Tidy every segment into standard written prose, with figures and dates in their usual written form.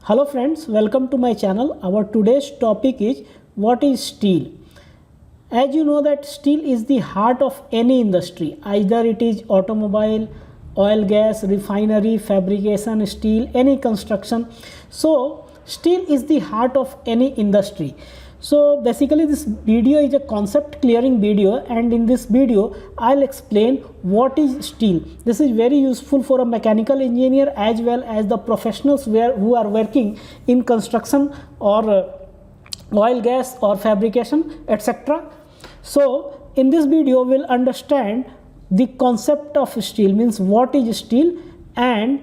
Hello friends, welcome to my channel. Our today's topic is what is steel. As you know that steel is the heart of any industry, either it is automobile, oil gas, refinery, fabrication, steel, any construction. So steel is the heart of any industry. So basically this video is a concept clearing video, and in this video I'll explain what is steel. This is very useful for a mechanical engineer as well as the professionals who are working in construction or oil gas or fabrication, etc. So in this video we'll understand the concept of steel, means what is steel, and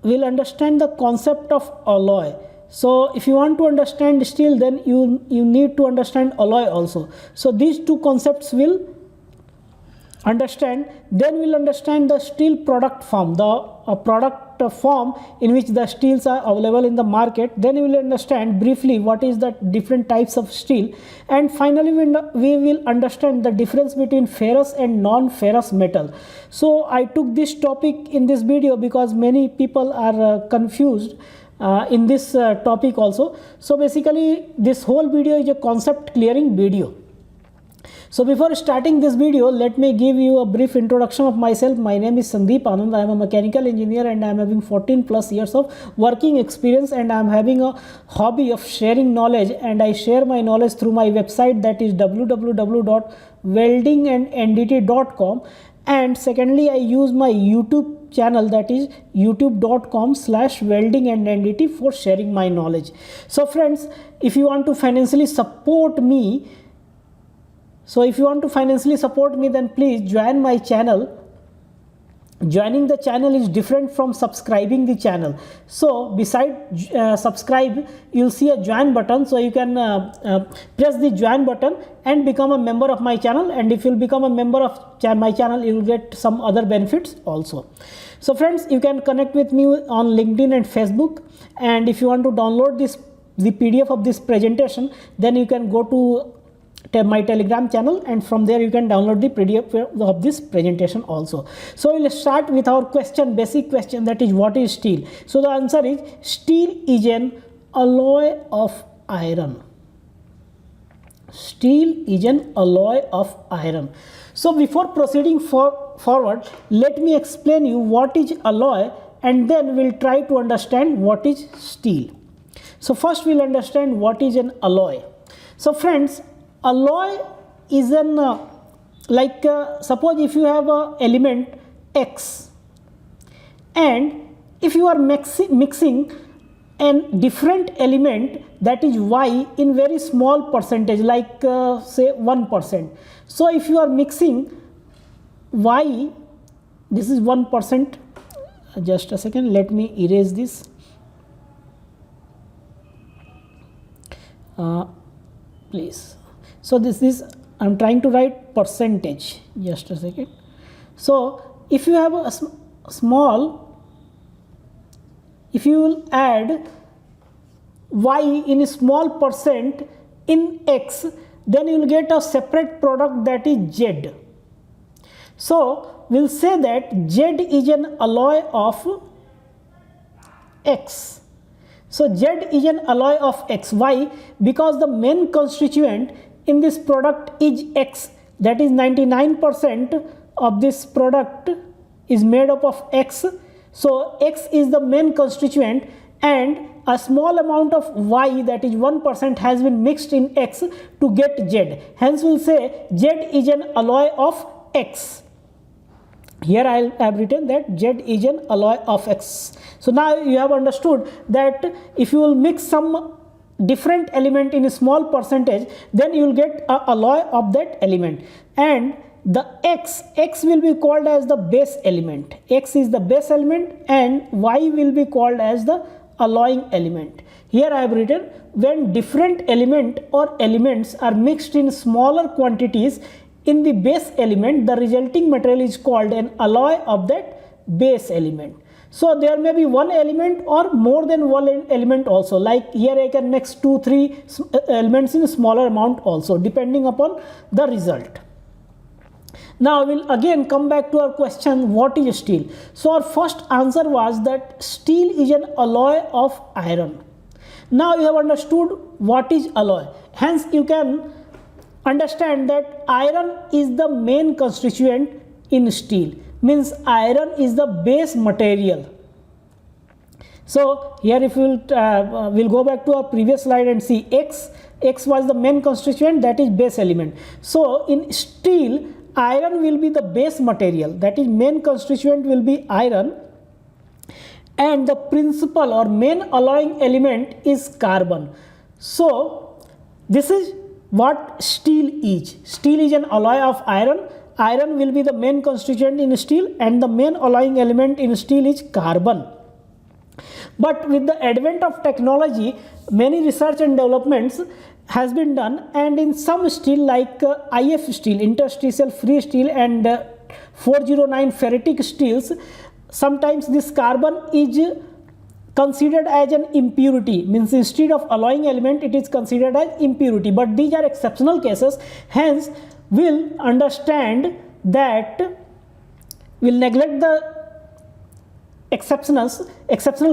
we'll understand the concept of alloy. So if you want to understand steel, then you need to understand alloy also. So these two concepts will understand. Then we'll understand the steel product form, the product form in which the steels are available in the market. Then we will understand briefly what is the different types of steel, and finally we will understand the difference between ferrous and non-ferrous metal. So I took this topic in this video because many people are confused in this topic also. So basically this whole video is a concept clearing video. So before starting this video, let me give you a brief introduction of myself. My name is Sandeep Anand. I am a mechanical engineer and I am having 14 plus years of working experience, and I am having a hobby of sharing knowledge, and I share my knowledge through my website, that is www.weldingandt.com. And secondly, I use my YouTube channel, that is youtube.com/weldingandt for sharing my knowledge. So friends, if you want to financially support me, then please join my channel. Joining the channel is different from subscribing the channel. So beside subscribe, you'll see a join button. So you can press the join button and become a member of my channel. And if you'll become a member of my channel, you'll get some other benefits also. So friends, you can connect with me on LinkedIn and Facebook. And if you want to download the PDF of this presentation, then you can go to my Telegram channel, and from there you can download the PDF of this presentation also. So we'll start with our basic question, that is what is steel. So the answer is steel is an alloy of iron. Steel is an alloy of iron. So before proceeding forward, let me explain you what is alloy, and then we'll try to understand what is steel. So first we'll understand what is an alloy. So friends, alloy is an suppose if you have a element X, and if you are mixing an different element, that is Y, in very small percentage, like say 1%. So if you are mixing Y, this is 1%. Just a second, let me erase this. Please. So this is, I'm trying to write percentage, just a second. So if you have a if you will add Y in a small percent in X, then you will get a separate product, that is Z. So we'll say that Z is an alloy of X. So Z is an alloy of X. Why? Because the main constituent in this product is X, that is 99% of this product is made up of X. So X is the main constituent, and a small amount of Y, that is 1%, has been mixed in X to get Z. Hence we'll say Z is an alloy of X. Here I have written that Z is an alloy of X. So now you have understood that if you will mix some different element in a small percentage, then you will get a alloy of that element, and the X will be called as the base element. X is the base element, and Y will be called as the alloying element. Here I have written, when different element or elements are mixed in smaller quantities in the base element, the resulting material is called an alloy of that base element. So there may be one element or more than one element also, like here I can mix 2-3 elements in a smaller amount also, depending upon the result. Now we will again come back to our question, what is steel? So our first answer was that steel is an alloy of iron. Now you have understood what is alloy. Hence you can understand that iron is the main constituent in steel, means iron is the base material. So here if we'll go back to our previous slide and see X was the main constituent, that is base element. So in steel, iron will be the base material, that is main constituent will be iron, and the principal or main alloying element is carbon. So this is what steel is. Steel is an alloy of iron. Iron will be the main constituent in steel, and the main alloying element in steel is carbon. But with the advent of technology, many research and developments has been done, and in some steel like IF steel, interstitial free steel, and 409 ferritic steels, sometimes this carbon is considered as an impurity, means instead of alloying element it is considered as impurity, but these are exceptional cases. Hence we'll understand that we'll neglect the exceptional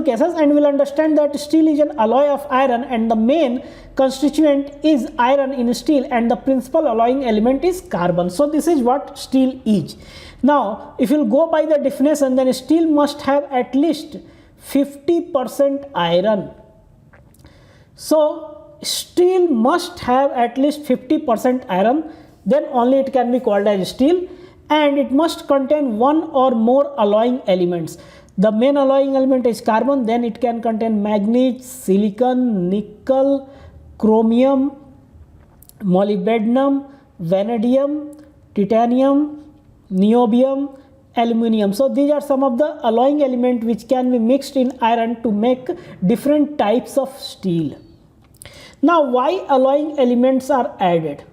cases, and we'll understand that steel is an alloy of iron, and the main constituent is iron in steel, and the principal alloying element is carbon. So this is what steel is. Now if you'll go by the definition, then steel must have at least 50% iron. So steel must have at least 50% iron, then only it can be called as steel, and it must contain one or more alloying elements. The main alloying element is carbon, then it can contain manganese, silicon, nickel, chromium, molybdenum, vanadium, titanium, niobium, aluminium. So these are some of the alloying elements which can be mixed in iron to make different types of steel. Now why alloying elements are added?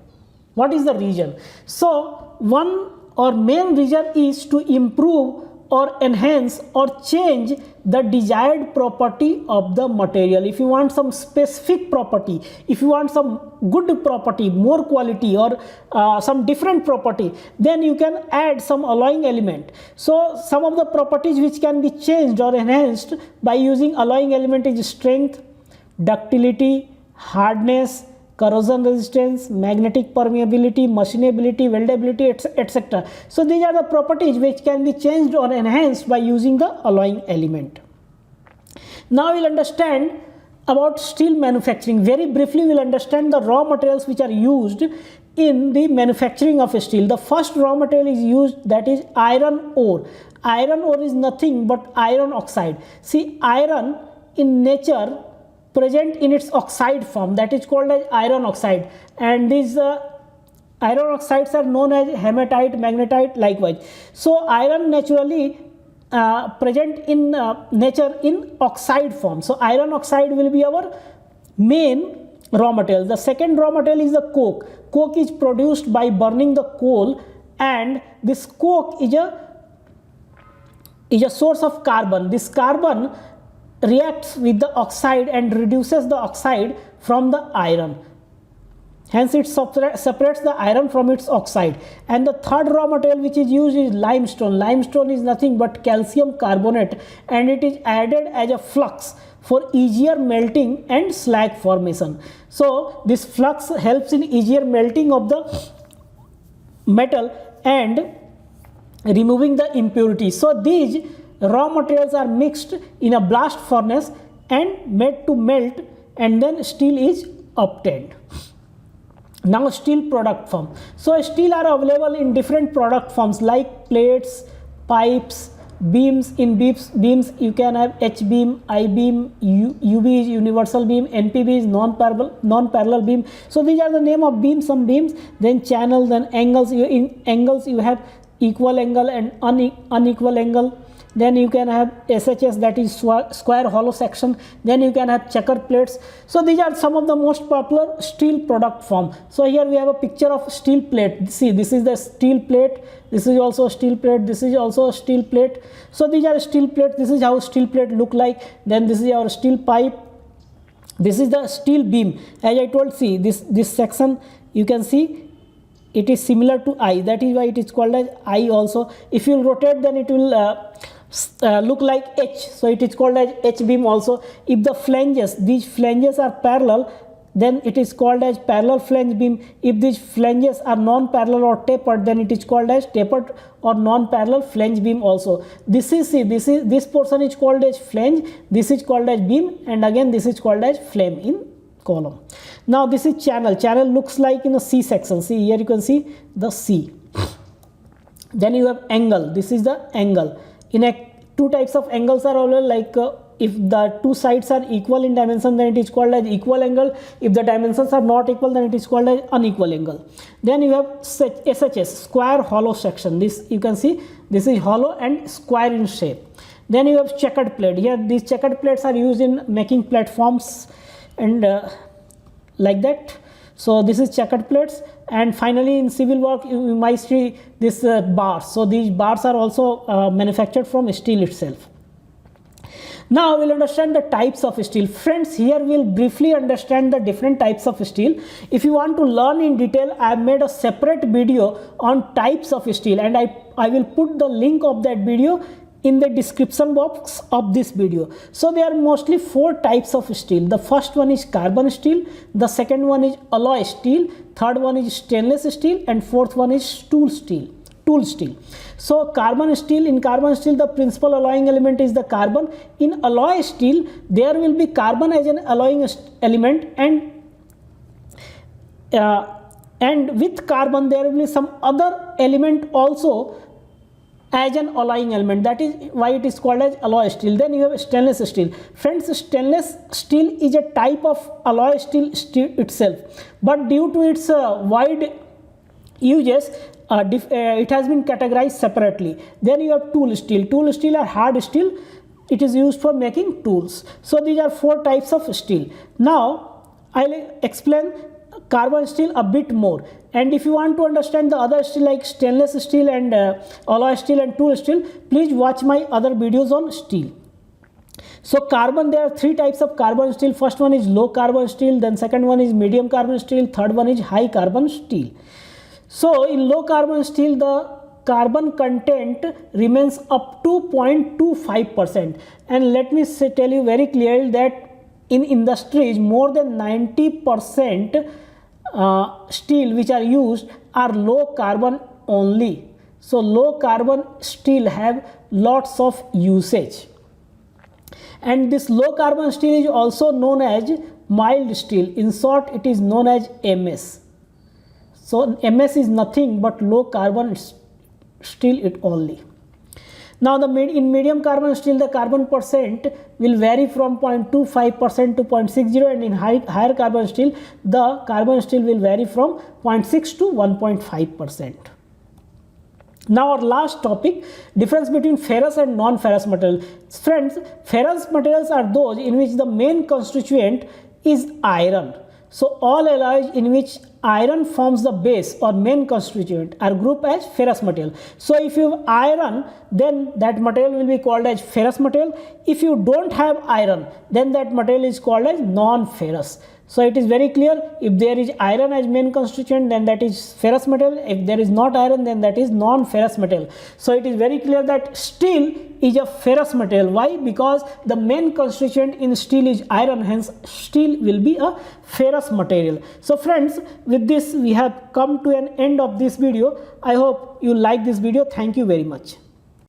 What is the reason? So one or main reason is to improve or enhance or change the desired property of the material. If you want some specific property, if you want some good property, more quality, or some different property, then you can add some alloying element. So some of the properties which can be changed or enhanced by using alloying element is strength, ductility, hardness, corrosion resistance, magnetic permeability, machinability, weldability, etc. So these are the properties which can be changed or enhanced by using the alloying element. Now we'll understand about steel manufacturing. Very briefly we'll understand the raw materials which are used in the manufacturing of steel. The first raw material is used, that is iron ore. Iron ore is nothing but iron oxide. See, iron in nature present in its oxide form, that is called as iron oxide, and these iron oxides are known as hematite, magnetite, likewise. So iron naturally present in nature in oxide form. So iron oxide will be our main raw material. The second raw material is the coke. Coke is produced by burning the coal, and this coke is a source of carbon. This carbon reacts with the oxide and reduces the oxide from the iron. Hence it separates the iron from its oxide. And the third raw material which is used is limestone. Limestone is nothing but calcium carbonate, and it is added as a flux for easier melting and slag formation. So this flux helps in easier melting of the metal and removing the impurities. So these raw materials are mixed in a blast furnace and made to melt, and then steel is obtained. Now steel product form. So steel are available in different product forms like plates, pipes, beams. In beams you can have H beam, I beam, UB is universal beam, NPB is non-parallel beam. So these are the name of beams. Some beams, then channel, then angles. In angles you have equal angle and unequal angle. Then you can have SHS, that is square hollow section. Then you can have checker plates. So these are some of the most popular steel product form. So here we have a picture of steel plate. See, this is the steel plate. This is also a steel plate. This is also a steel plate. So these are steel plates. This is how steel plate look like. Then this is our steel pipe. This is the steel beam. As I told, see this section you can see it is similar to I. That is why it is called as I also. If you rotate, then it will look like H, so it is called as H beam also. If the flanges, these flanges are parallel, then it is called as parallel flange beam. If these flanges are non-parallel or tapered, then it is called as tapered or non-parallel flange beam also. This portion is called as flange, this is called as beam, and again this is called as flame in column. Now this is channel. Channel looks like in a C section. See here, you can see the C. Then you have angle. This is the angle. In a two types of angles are available, like if the two sides are equal in dimension, then it is called as equal angle. If the dimensions are not equal, then it is called as unequal angle. Then you have SHS, square hollow section. This you can see, this is hollow and square in shape. Then you have checkered plate. Here these checkered plates are used in making platforms and like that. So this is checkered plates. And finally in civil work you might see this bars. So these bars are also manufactured from steel itself. Now we'll understand the types of steel. Friends, here we'll briefly understand the different types of steel. If you want to learn in detail, I have made a separate video on types of steel, and I will put the link of that video in the description box of this video. So there are mostly four types of steel. The first one is carbon steel, the second one is alloy steel, third one is stainless steel, and fourth one is tool steel. So carbon steel, in carbon steel the principal alloying element is the carbon. In alloy steel there will be carbon as an alloying element, and with carbon there will be some other element also as an alloying element. That is why it is called as alloy steel. Then you have stainless steel. Friends, stainless steel is a type of alloy steel itself, but due to its wide uses, it has been categorized separately. Then you have tool steel. Tool steel are hard steel. It is used for making tools. So these are four types of steel. Now I'll explain carbon steel a bit more, and if you want to understand the other steel like stainless steel and alloy steel and tool steel, please watch my other videos on steel. So carbon, there are three types of carbon steel. First one is low carbon steel, then second one is medium carbon steel, third one is high carbon steel. So in low carbon steel the carbon content remains up to 0.25%, and let me tell you very clearly that in industries more than 90% steel which are used are low carbon only. So low carbon steel have lots of usage, and this low carbon steel is also known as mild steel. In short, it is known as MS. So MS is nothing but low carbon steel it only. Now in medium carbon steel the carbon percent will vary from 0.25% to 0.60, and in higher carbon steel the carbon steel will vary from 0.6 to 1.5%. Now our last topic, difference between ferrous and non-ferrous material. Friends, ferrous materials are those in which the main constituent is iron. So all alloys in which iron forms the base or main constituent are grouped as ferrous material. So if you have iron, then that material will be called as ferrous material. If you don't have iron, then that material is called as non-ferrous. So it is very clear, if there is iron as main constituent, then that is ferrous material. If there is not iron, then that is non-ferrous material. So it is very clear that steel is a ferrous material. Why? Because the main constituent in steel is iron, hence steel will be a ferrous material. So friends, with this we have come to an end of this video. I hope you like this video. Thank you very much.